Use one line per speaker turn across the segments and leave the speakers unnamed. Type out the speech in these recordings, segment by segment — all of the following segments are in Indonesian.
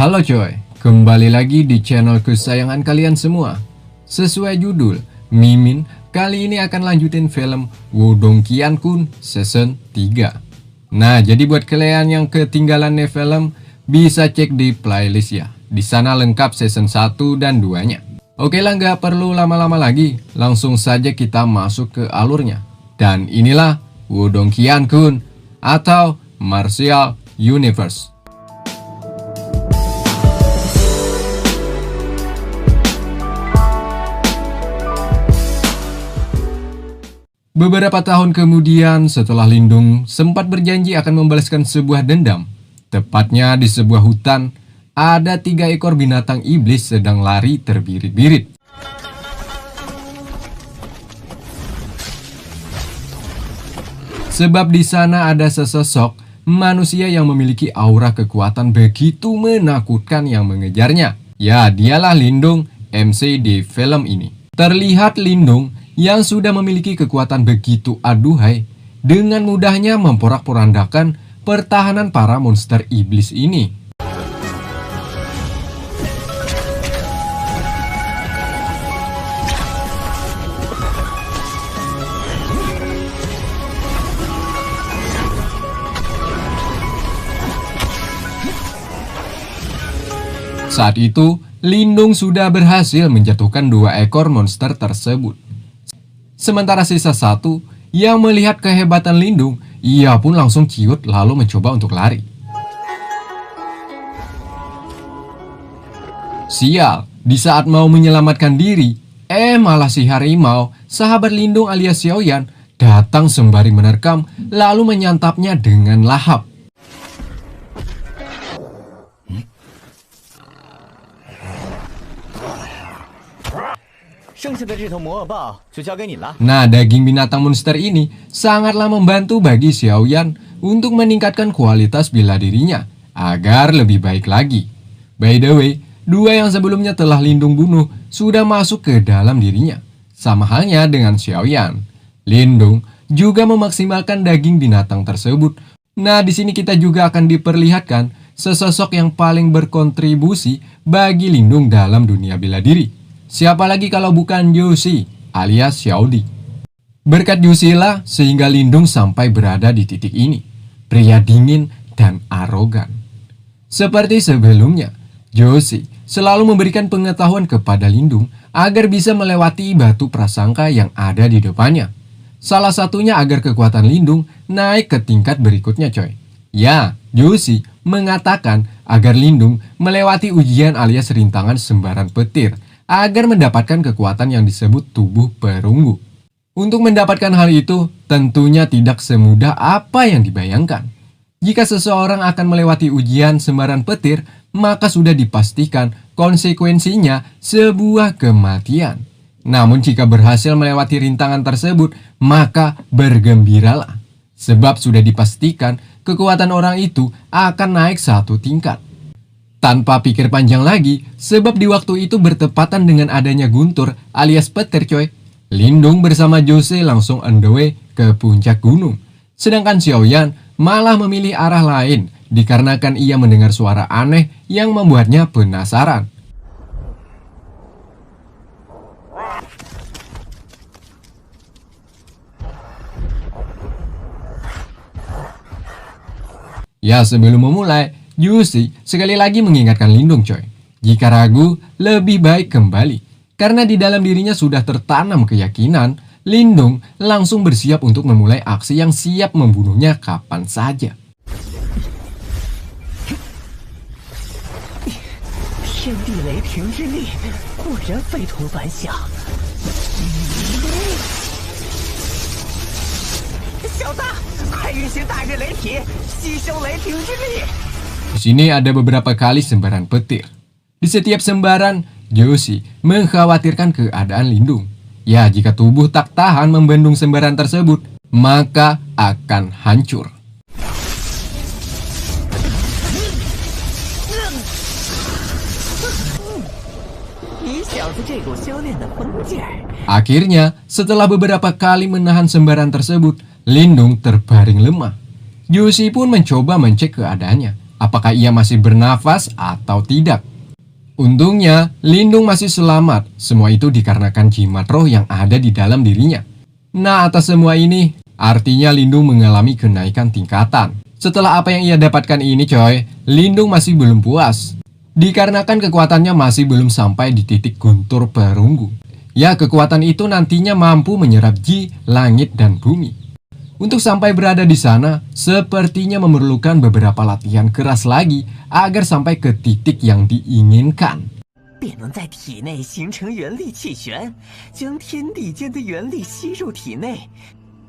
Halo coy, kembali lagi di channel kesayangan kalian semua. Sesuai judul, Mimin kali ini akan lanjutin film Wudong Qiankun season 3. Nah, jadi buat kalian yang ketinggalan nih film, bisa cek di playlist ya. Di sana lengkap season 1 dan 2-nya. Oke lah, nggak perlu lama-lama lagi, langsung saja kita masuk ke alurnya. Dan inilah Wudong Qiankun atau Martial Universe. Beberapa tahun kemudian, setelah Lindung sempat berjanji akan membalaskan sebuah dendam, tepatnya di sebuah hutan, ada 3 ekor binatang iblis sedang lari terbirit-birit. Sebab di sana ada sesosok manusia yang memiliki aura kekuatan begitu menakutkan yang mengejarnya. Ya, dialah Lindung, MC di film ini. Terlihat Lindung yang sudah memiliki kekuatan begitu aduhai, dengan mudahnya memporak-porandakan pertahanan para monster iblis ini. Saat itu, Lindung sudah berhasil menjatuhkan 2 ekor monster tersebut. Sementara sisa 1 yang melihat kehebatan Lindung, ia pun langsung ciut lalu mencoba untuk lari. Sial, di saat mau menyelamatkan diri, malah si harimau, sahabat Lindung alias Xiaoyan, datang sembari menerkam lalu menyantapnya dengan lahap. Nah, daging binatang monster ini sangatlah membantu bagi Xiaoyan untuk meningkatkan kualitas bela dirinya agar lebih baik lagi. By the way, 2 yang sebelumnya telah Lindung bunuh sudah masuk ke dalam dirinya. Sama halnya dengan Xiaoyan, Lindung juga memaksimalkan daging binatang tersebut. Nah, di sini kita juga akan diperlihatkan sesosok yang paling berkontribusi bagi Lindung dalam dunia bela diri. Siapa lagi kalau bukan Yushi alias Xiaodi. Berkat Yushi lah sehingga Lindung sampai berada di titik ini. Pria dingin dan arogan. Seperti sebelumnya, Yushi selalu memberikan pengetahuan kepada Lindung agar bisa melewati batu prasangka yang ada di depannya. Salah satunya agar kekuatan Lindung naik ke tingkat berikutnya coy. Ya, Yushi mengatakan agar Lindung melewati ujian alias rintangan sembaran petir agar mendapatkan kekuatan yang disebut tubuh perunggu. Untuk mendapatkan hal itu, tentunya tidak semudah apa yang dibayangkan. Jika seseorang akan melewati ujian sembaran petir, maka sudah dipastikan konsekuensinya sebuah kematian. Namun jika berhasil melewati rintangan tersebut, maka bergembiralah. Sebab sudah dipastikan kekuatan orang itu akan naik 1 tingkat. Tanpa pikir panjang lagi, sebab di waktu itu bertepatan dengan adanya guntur alias petir coy. Lindung bersama Jose langsung on the way ke puncak gunung. Sedangkan Xiaoyan malah memilih arah lain dikarenakan ia mendengar suara aneh yang membuatnya penasaran. Ya, sebelum memulai, Yushi sekali lagi mengingatkan Lindung coy, jika ragu lebih baik kembali. Karena di dalam dirinya sudah tertanam keyakinan, Lindung langsung bersiap untuk memulai aksi yang siap membunuhnya kapan saja. Di sini ada beberapa kali sembaran petir. Di setiap sembaran, Yushi mengkhawatirkan keadaan Lindung. Ya, jika tubuh tak tahan membendung sembaran tersebut, maka akan hancur. Akhirnya, setelah beberapa kali menahan sembaran tersebut, Lindung terbaring lemah. Yushi pun mencoba mencek keadaannya. apakah ia masih bernafas atau tidak. Untungnya, Lindung masih selamat. Semua itu dikarenakan jimat roh yang ada di dalam dirinya. Nah, atas semua ini, artinya Lindung mengalami kenaikan tingkatan. Setelah apa yang ia dapatkan ini coy, Lindung masih belum puas. Dikarenakan kekuatannya masih belum sampai di titik guntur perunggu. Ya, kekuatan itu nantinya mampu menyerap ji, langit, dan bumi. Untuk sampai berada di sana, sepertinya memerlukan beberapa latihan keras lagi agar sampai ke titik yang diinginkan.
便能在体内形成元力气旋，将天地间的元力吸入体内。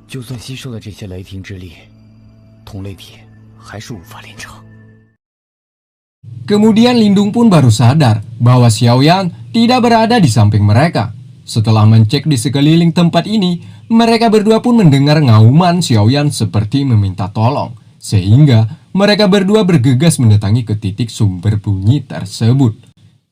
就算吸收了这些雷霆之力，同类体还是无法炼成。
Kemudian Lindung pun baru sadar bahwa Xiaoyan tidak berada di samping mereka. Setelah mencek di sekeliling tempat ini, mereka berdua pun mendengar ngauman Xiaoyan seperti meminta tolong. Sehingga mereka berdua bergegas mendatangi ke titik sumber bunyi tersebut.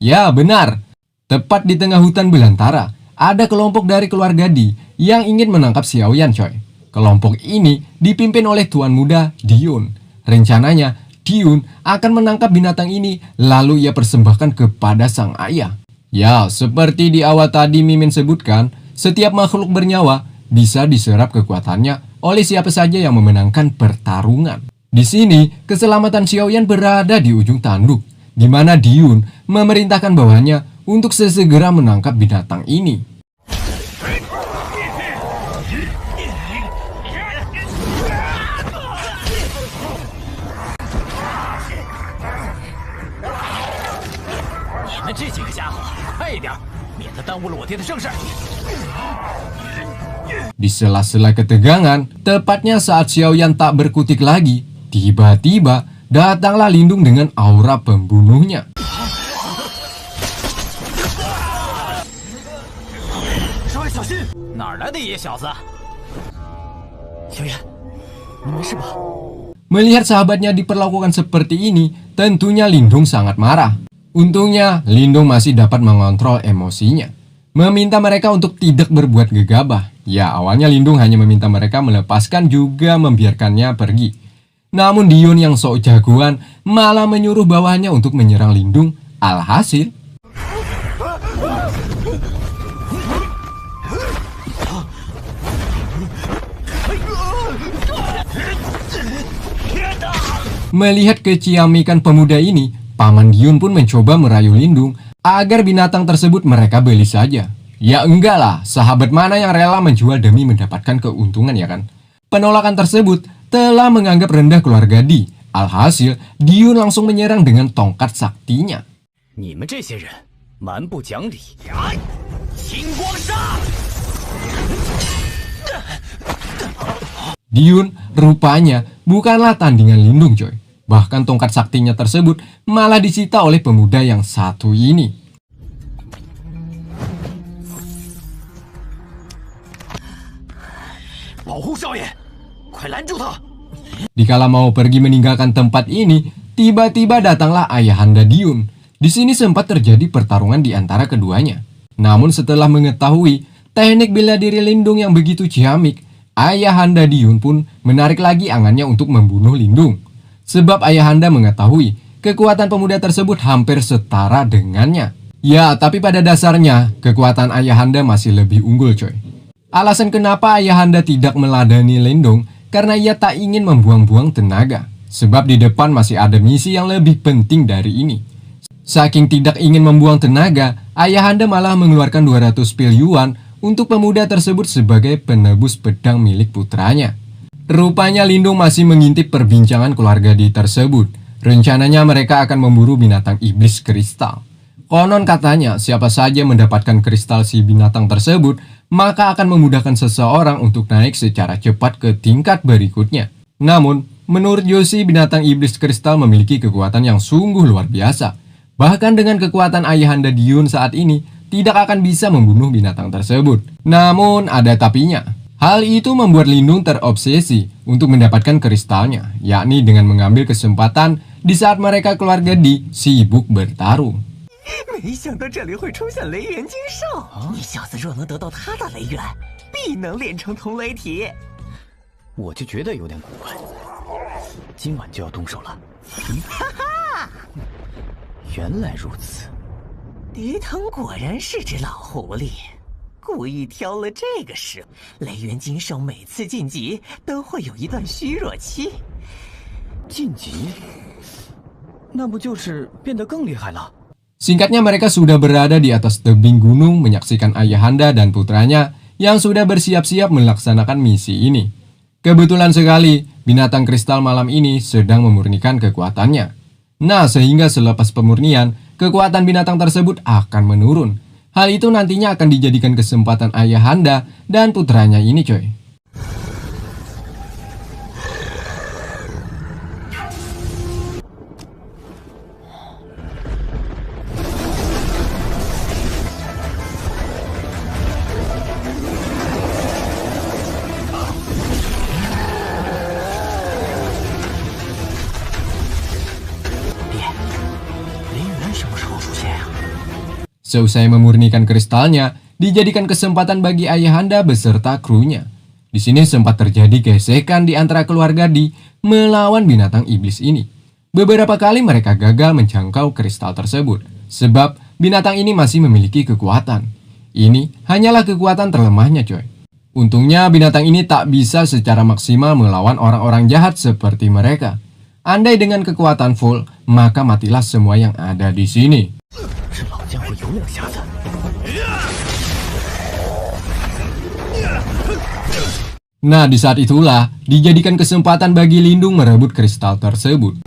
Ya benar, tepat di tengah hutan belantara, ada kelompok dari keluarga Di yang ingin menangkap Xiaoyan coy. Kelompok ini dipimpin oleh Tuan Muda Diun. Rencananya, Diun akan menangkap binatang ini lalu ia persembahkan kepada sang ayah. Ya, seperti di awal tadi Mimin sebutkan, setiap makhluk bernyawa bisa diserap kekuatannya oleh siapa saja yang memenangkan pertarungan. Di sini, keselamatan Xiaoyan berada di ujung tanduk, di mana Diun memerintahkan bawahannya untuk sesegera menangkap binatang ini.
这几个家伙，快一点，免得耽误了我爹的正事。
Di sela-sela ketegangan, tepatnya saat Xiaoyan tak berkutik lagi, tiba-tiba datanglah Lindung dengan aura pembunuhnya.
少爷小心！哪来的野小子？小远，你没事吧？
Melihat sahabatnya diperlakukan seperti ini, tentunya Lindung sangat marah. Untungnya, Lindung masih dapat mengontrol emosinya. Meminta mereka untuk tidak berbuat gegabah. Ya, awalnya Lindung hanya meminta mereka melepaskan juga membiarkannya pergi. Namun Diun yang sok jagoan malah menyuruh bawahannya untuk menyerang Lindung. Alhasil, melihat keciamikan pemuda ini, Paman Diun pun mencoba merayu Lindung agar binatang tersebut mereka beli saja. Ya enggak lah, sahabat mana yang rela menjual demi mendapatkan keuntungan ya kan? Penolakan tersebut telah menganggap rendah keluarga Di. Alhasil, Diun langsung menyerang dengan tongkat saktinya.
你们这些人蛮不讲理！星光杀！
Diun rupanya bukanlah tandingan Lindung coy. Bahkan tongkat saktinya tersebut malah disita oleh pemuda yang satu ini. Dikala mau pergi meninggalkan tempat ini, tiba-tiba datanglah ayahanda Diun. Di sini sempat terjadi pertarungan di antara keduanya. Namun setelah mengetahui teknik bela diri Lindung yang begitu ciamik, ayahanda Diun pun menarik lagi angannya untuk membunuh Lindung. Sebab ayahanda mengetahui kekuatan pemuda tersebut hampir setara dengannya. Ya, tapi pada dasarnya kekuatan ayahanda masih lebih unggul coy. Alasan kenapa ayahanda tidak meladani Lindung karena ia tak ingin membuang-buang tenaga. Sebab di depan masih ada misi yang lebih penting dari ini. Saking tidak ingin membuang tenaga, ayahanda malah mengeluarkan 200 pil yuan untuk pemuda tersebut sebagai penebus pedang milik putranya. Rupanya Lindung masih mengintip perbincangan keluarga Di tersebut. Rencananya mereka akan memburu binatang iblis kristal. Konon katanya siapa saja mendapatkan kristal si binatang tersebut, maka akan memudahkan seseorang untuk naik secara cepat ke tingkat berikutnya. Namun, menurut Yoshi, binatang iblis kristal memiliki kekuatan yang sungguh luar biasa. Bahkan dengan kekuatan ayahanda Diun saat ini, tidak akan bisa membunuh binatang tersebut. Namun, ada tapinya. Hal itu membuat Lindung terobsesi untuk mendapatkan kristalnya, yakni dengan mengambil kesempatan di saat mereka keluarga Di sibuk bertarung.
没想到这里会出现雷元精兽，你小子若能得到他的雷元，必能炼成同雷体。
我就觉得有点古怪，今晚就要动手了。原来如此，
狄腾果然是只老狐狸，故意挑了这个时候。雷元金兽每次晋级都会有一段虚弱期。
晋级，那不就是变得更厉害了？
Singkatnya mereka sudah berada di atas tebing gunung menyaksikan ayahanda dan putranya yang sudah bersiap-siap melaksanakan misi ini. Kebetulan sekali, binatang kristal malam ini sedang memurnikan kekuatannya. Nah, sehingga selepas pemurnian, kekuatan binatang tersebut akan menurun. Hal itu nantinya akan dijadikan kesempatan ayahanda dan putranya ini, coy. Seusai memurnikan kristalnya, dijadikan kesempatan bagi ayahanda beserta krunya. Di sini sempat terjadi gesekan di antara keluarga Di melawan binatang iblis ini. Beberapa kali mereka gagal menjangkau kristal tersebut, sebab binatang ini masih memiliki kekuatan. Ini hanyalah kekuatan terlemahnya, coy. Untungnya binatang ini tak bisa secara maksimal melawan orang-orang jahat seperti mereka. Andai dengan kekuatan full, maka matilah semua yang ada di sini. Nah, di saat itulah dijadikan kesempatan bagi Lindung merebut kristal tersebut.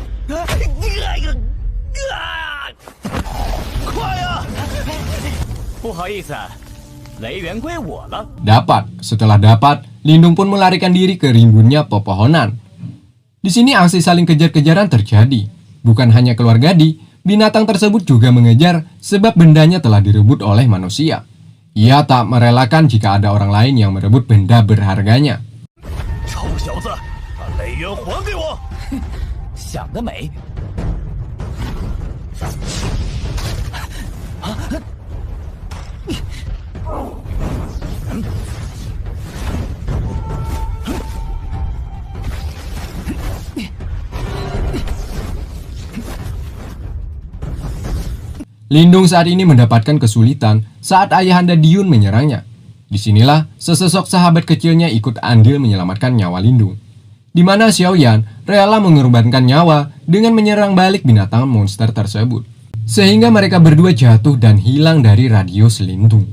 Dapat. Setelah dapat, Lindung pun melarikan diri ke rimbunnya pepohonan. Di sini aksi saling kejar-kejaran terjadi. Bukan hanya keluarga Di, binatang tersebut juga mengejar sebab bendanya telah direbut oleh manusia. Ia tak merelakan jika ada orang lain yang merebut benda berharganya. Lindung saat ini mendapatkan kesulitan saat ayahanda Diyun menyerangnya. Disinilah sesosok sahabat kecilnya ikut andil menyelamatkan nyawa Lindung. Di mana Xiaoyan rela mengorbankan nyawa dengan menyerang balik binatang monster tersebut. Sehingga mereka berdua jatuh dan hilang dari radius Lindung.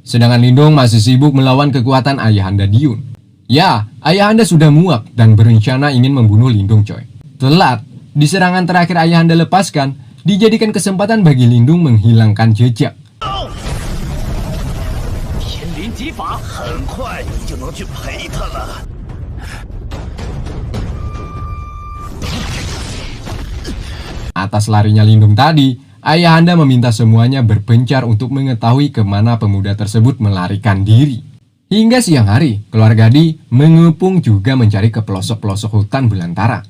Sedangkan Lindung masih sibuk melawan kekuatan ayahanda Diyun. Ya, ayahanda sudah muak dan berencana ingin membunuh Lindung, coy. Telat, di serangan terakhir ayahanda lepaskan, dijadikan kesempatan bagi Lindung menghilangkan jejak. Atas larinya Lindung tadi, ayahanda meminta semuanya berpencar untuk mengetahui kemana pemuda tersebut melarikan diri. Hingga siang hari, keluarga Di mengepung juga mencari ke pelosok-pelosok hutan belantara.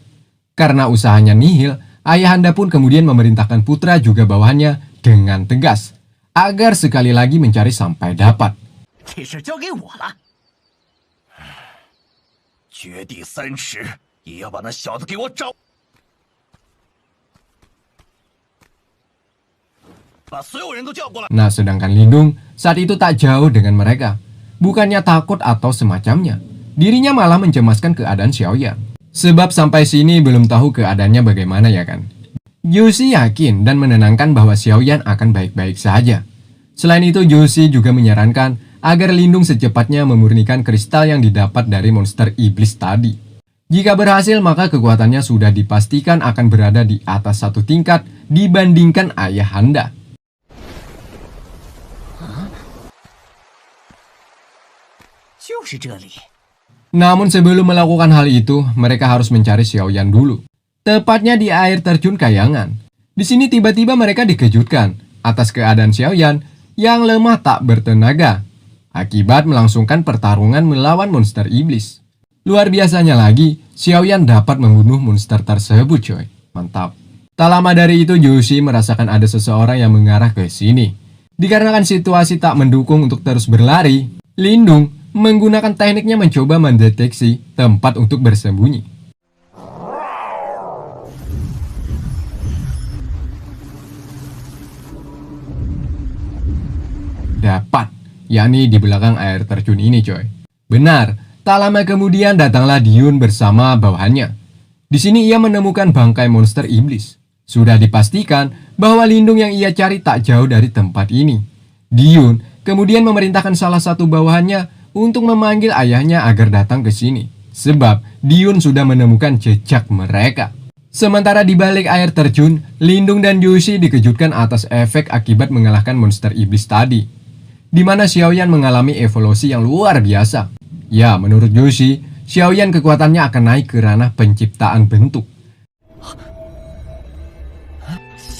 Karena usahanya nihil, ayahanda pun kemudian memerintahkan putra juga bawahannya dengan tegas, agar sekali lagi mencari sampai dapat. Nah, sedangkan Lindung saat itu tak jauh dengan mereka. Bukannya takut atau semacamnya, dirinya malah mencemaskan keadaan Xiaoyan. Sebab sampai sini belum tahu keadaannya bagaimana, ya kan? Yuxi yakin dan menenangkan bahwa Xiaoyan akan baik-baik saja. Selain itu, Yuxi juga menyarankan agar Lindung secepatnya memurnikan kristal yang didapat dari monster iblis tadi. Jika berhasil, maka kekuatannya sudah dipastikan akan berada di atas satu tingkat dibandingkan ayahanda. Namun sebelum melakukan hal itu, mereka harus mencari Xiaoyan dulu. Tepatnya di air terjun kayangan. Di sini tiba-tiba mereka dikejutkan atas keadaan Xiaoyan yang lemah tak bertenaga, akibat melangsungkan pertarungan melawan monster iblis. Luar biasanya lagi, Xiaoyan dapat membunuh monster tersebut, coy. Mantap. Tak lama dari itu, Yuxi merasakan ada seseorang yang mengarah ke sini. Dikarenakan situasi tak mendukung untuk terus berlari, Lindung menggunakan tekniknya mencoba mendeteksi tempat untuk bersembunyi. Dapat, yakni di belakang air terjun ini coy. Benar, tak lama kemudian datanglah Diyun bersama bawahannya. Di sini ia menemukan bangkai monster iblis. Sudah dipastikan bahwa lindung yang ia cari tak jauh dari tempat ini. Diyun kemudian memerintahkan salah satu bawahannya untuk memanggil ayahnya agar datang ke sini. Sebab Diyun sudah menemukan jejak mereka. Sementara di balik air terjun, Lindung dan Yoshi dikejutkan atas efek akibat mengalahkan monster iblis tadi, di mana Xiaoyan mengalami evolusi yang luar biasa. Ya, menurut Yoshi, Xiaoyan kekuatannya akan naik ke ranah penciptaan bentuk.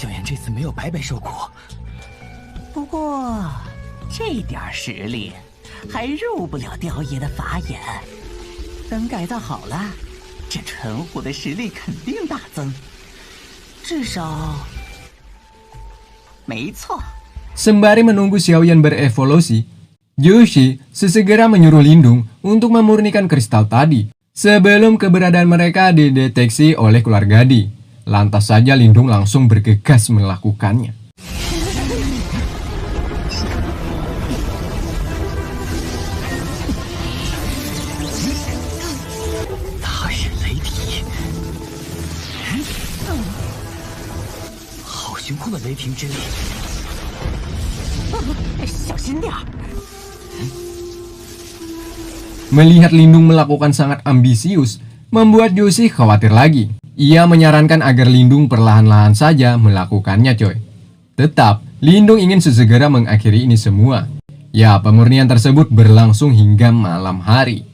小妍这次没有白白受苦，不过这点实力还入不了雕爷的法眼。等改造好了，这纯虎的实力肯定大增，至少……没错。
Sembari menunggu Xiaoyan berevolusi, Yoshi sesegera menyuruh Lindung untuk memurnikan kristal tadi sebelum keberadaan mereka dideteksi oleh keluarga Di. Lantas saja Lindung langsung bergegas melakukannya. Melihat Lindung melakukan sangat ambisius, membuat Yoshi khawatir lagi. Ia menyarankan agar Lindung perlahan-lahan saja melakukannya coy. Tetap, Lindung ingin sesegera mengakhiri ini semua. Ya, pemurnian tersebut berlangsung hingga malam hari.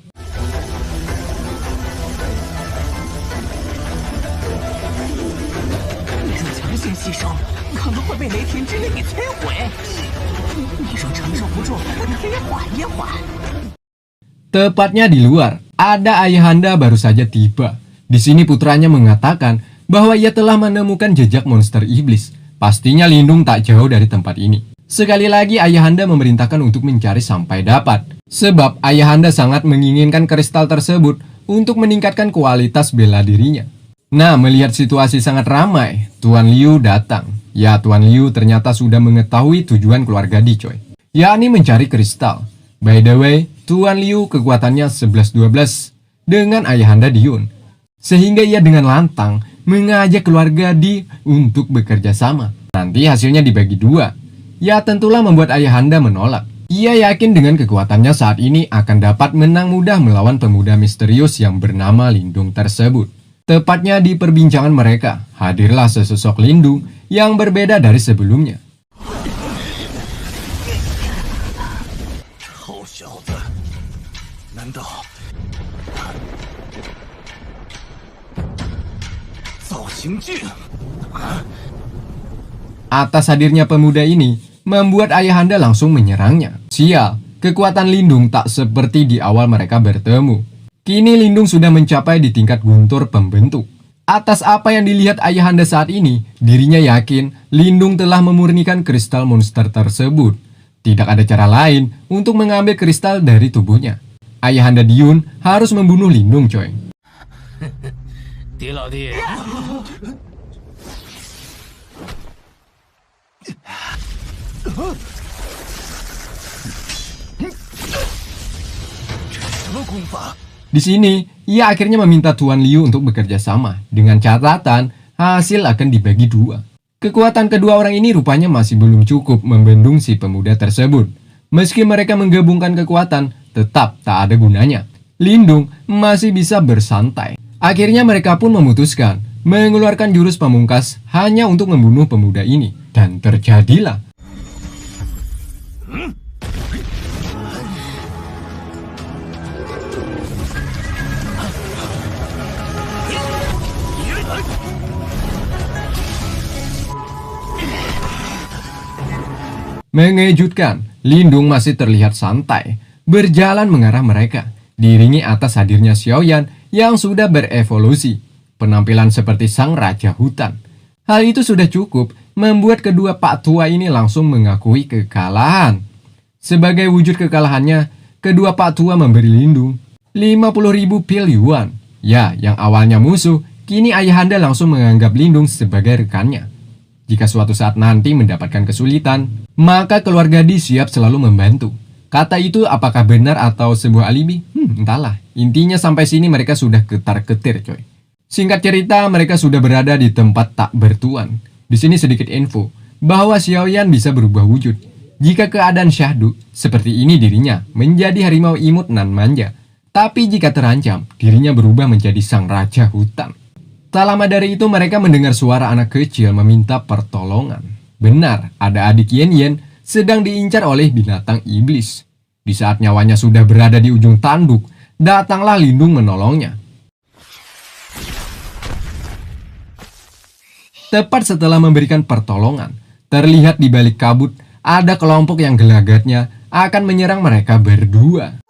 Tepatnya di luar, ada ayahanda baru saja tiba. Di sini putranya mengatakan bahwa ia telah menemukan jejak monster iblis. Pastinya Lindung tak jauh dari tempat ini. Sekali lagi ayahanda memerintahkan untuk mencari sampai dapat. Sebab ayahanda sangat menginginkan kristal tersebut untuk meningkatkan kualitas bela dirinya. Nah, melihat situasi sangat ramai, Tuan Liu datang. Ya, Tuan Liu ternyata sudah mengetahui tujuan keluarga Di coy, yakni mencari kristal. By the way, Tuan Liu kekuatannya 11-12 dengan ayahanda Diyun. Sehingga ia dengan lantang mengajak keluarga Di untuk bekerja sama. Nanti hasilnya dibagi dua. Ya tentulah membuat ayahanda menolak. Ia yakin dengan kekuatannya saat ini akan dapat menang mudah melawan pemuda misterius yang bernama Lindung tersebut. Tepatnya di perbincangan mereka, hadirlah sesosok Lindung yang berbeda dari sebelumnya. Atas hadirnya pemuda ini membuat ayahanda langsung menyerangnya. Sial, kekuatan Lindung tak seperti di awal mereka bertemu. Kini Lindung sudah mencapai di tingkat guntur pembentuk. Atas apa yang dilihat ayahanda saat ini, dirinya yakin Lindung telah memurnikan kristal monster tersebut. Tidak ada cara lain untuk mengambil kristal dari tubuhnya. Ayahanda Diyun harus membunuh Lindung coy. Di sini, ia akhirnya meminta Tuan Liu untuk bekerja sama, dengan catatan hasil akan dibagi dua. Kekuatan kedua orang ini rupanya masih belum cukup membendung si pemuda tersebut. Meski mereka menggabungkan kekuatan, tetap tak ada gunanya. Lindung masih bisa bersantai. Akhirnya mereka pun memutuskan mengeluarkan jurus pamungkas hanya untuk membunuh pemuda ini. Dan terjadilah. Mengejutkan, Lindung masih terlihat santai, berjalan mengarah mereka, diiringi atas hadirnya Xiaoyan yang sudah berevolusi, penampilan seperti sang raja hutan. Hal itu sudah cukup membuat kedua pak tua ini langsung mengakui kekalahan. Sebagai wujud kekalahannya, kedua pak tua memberi Lindung 50.000 pil yuan. Ya, yang awalnya musuh, kini ayahanda langsung menganggap Lindung sebagai rekannya. Jika suatu saat nanti mendapatkan kesulitan, maka keluarga Di siap selalu membantu. Kata itu apakah benar atau sebuah alibi? Entahlah. Intinya sampai sini mereka sudah ketar-ketir, coy. Singkat cerita, mereka sudah berada di tempat tak bertuan. Di sini sedikit info bahwa Xiaoyan bisa berubah wujud. Jika keadaan syahdu, seperti ini dirinya menjadi harimau imut nan manja. Tapi jika terancam, dirinya berubah menjadi sang raja hutan. Tak lama dari itu mereka mendengar suara anak kecil meminta pertolongan. Benar, ada adik Yen Yen sedang diincar oleh binatang iblis. Di saat nyawanya sudah berada di ujung tanduk, datanglah Lindung menolongnya. Tepat setelah memberikan pertolongan, terlihat di balik kabut ada kelompok yang gelagatnya akan menyerang mereka berdua.